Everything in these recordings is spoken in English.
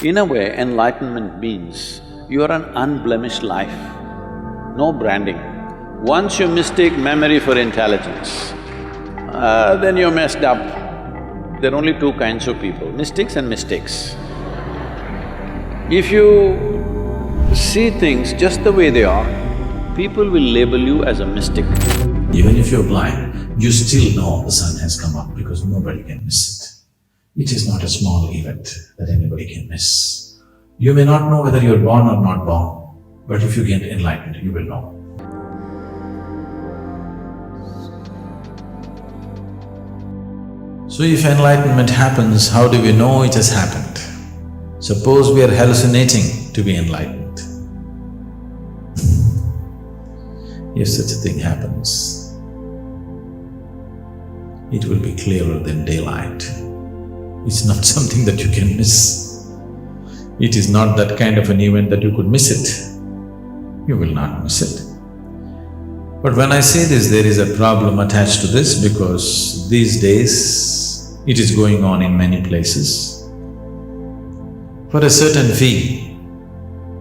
In a way, enlightenment means you are an unblemished life, no branding. Once you mistake memory for intelligence, then you're messed up. There are only two kinds of people, mystics and mistakes. If you see things just the way they are, people will label you as a mystic. Even if you're blind, you still know the sun has come up because nobody can miss it. It is not a small event that anybody can miss. You may not know whether you're born or not born, but if you get enlightened, you will know. So if enlightenment happens, how do we know it has happened? Suppose we are hallucinating to be enlightened. If such a thing happens, it will be clearer than daylight. It's not something that you can miss. It is not that kind of an event that you could miss it. You will not miss it. But when I say this, there is a problem attached to this because these days it is going on in many places. For a certain fee,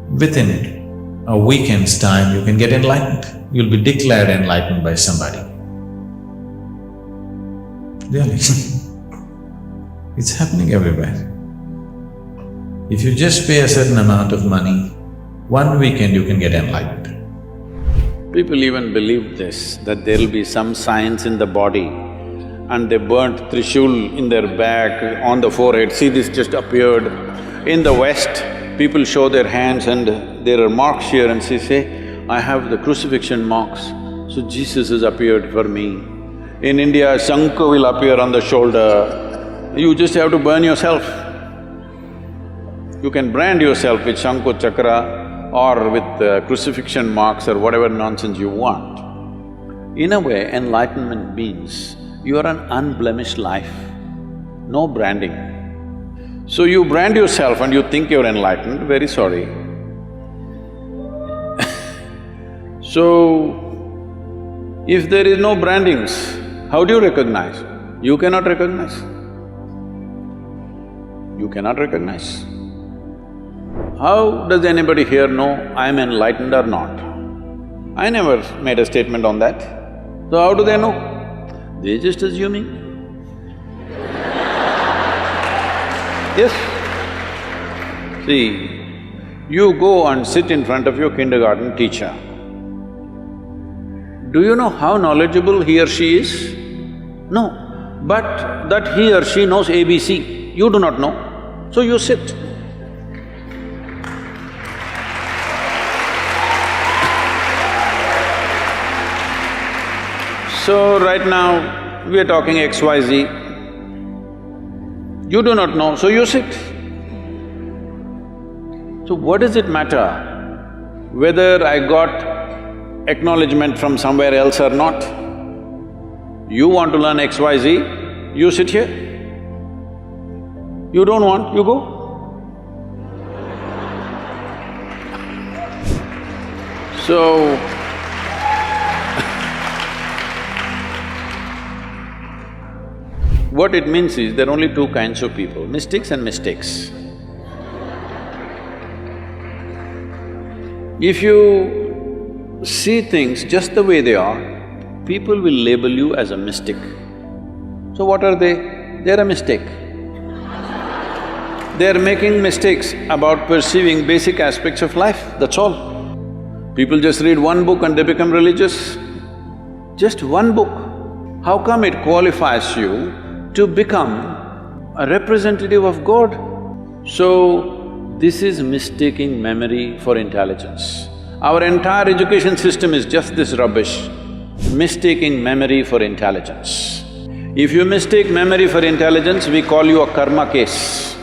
within a weekend's time you can get enlightened. You'll be declared enlightened by somebody. Really It's happening everywhere. If you just pay a certain amount of money, one weekend you can get enlightened. People even believe this, that there'll be some science in the body and they burnt Trishul in their back, on the forehead, see this just appeared. In the West, people show their hands and there are marks here and say, I have the crucifixion marks, so Jesus has appeared for me. In India, Shankha will appear on the shoulder. You just have to burn yourself. You can brand yourself with Shankha Chakra or with crucifixion marks or whatever nonsense you want. In a way, enlightenment means you are an unblemished life, no branding. So you brand yourself and you think you're enlightened, very sorry. So, if there is no brandings, how do you recognize? You cannot recognize. You cannot recognize. How does anybody here know I'm enlightened or not? I never made a statement on that. So how do they know? They're just assuming. Yes. See, you go and sit in front of your kindergarten teacher. Do you know how knowledgeable he or she is? No, but that he or she knows ABC, you do not know, so you sit. So right now, we are talking XYZ. You do not know, so you sit. So what does it matter whether I got acknowledgement from somewhere else or not? You want to learn XYZ, you sit here. You don't want, you go. So, what it means is there are only two kinds of people, mystics and mistakes. If you see things just the way they are, people will label you as a mystic. So what are they? They're a mistake. They're making mistakes about perceiving basic aspects of life, that's all. People just read one book and they become religious. Just one book. How come it qualifies you to become a representative of God? So, this is mistaking memory for intelligence. Our entire education system is just this rubbish, mistaking memory for intelligence. If you mistake memory for intelligence, we call you a karma case,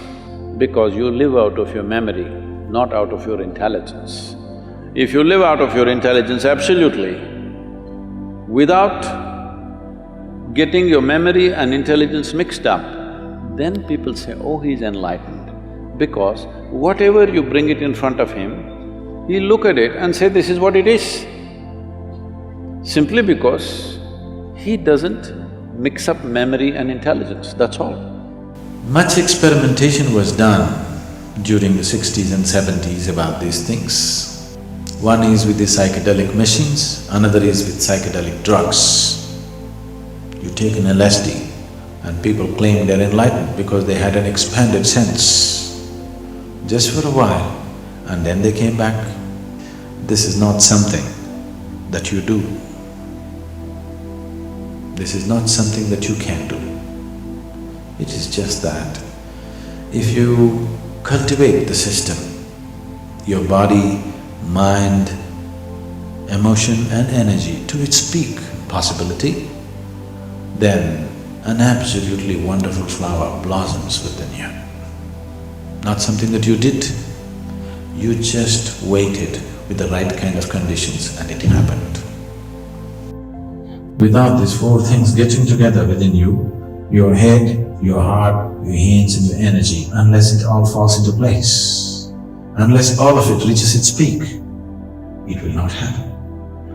because you live out of your memory, not out of your intelligence. If you live out of your intelligence absolutely, without getting your memory and intelligence mixed up, then people say, oh, he's enlightened. Because whatever you bring it in front of him, he'll look at it and say, this is what it is. Simply because he doesn't mix up memory and intelligence, that's all. Much experimentation was done during the 60s and 70s about these things. One is with the psychedelic machines, another is with psychedelic drugs. You take an LSD and people claim they're enlightened because they had an expanded sense. Just for a while, and then they came back. This is not something that you do. This is not something that you can do. It is just that if you cultivate the system, your body, mind, emotion and energy to its peak possibility, then an absolutely wonderful flower blossoms within you. Not something that you did, you just waited with the right kind of conditions and it happened. Without these four things getting together within you, your head, your heart, your hands and your energy, unless it all falls into place, unless all of it reaches its peak, it will not happen.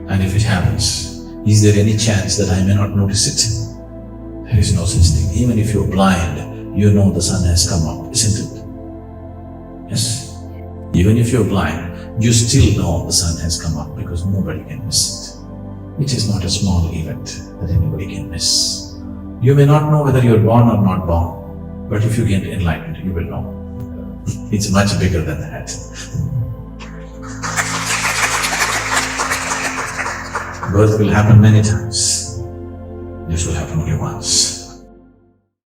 And if it happens, is there any chance that I may not notice it? There is no such thing. Even if you're blind, you know the sun has come up, isn't it? Yes? Even if you're blind, you still know the sun has come up because nobody can miss it. It is not a small event that anybody can miss. You may not know whether you're born or not born, but if you get enlightened, you will know. It's much bigger than that. Birth will happen many times. This will happen only once.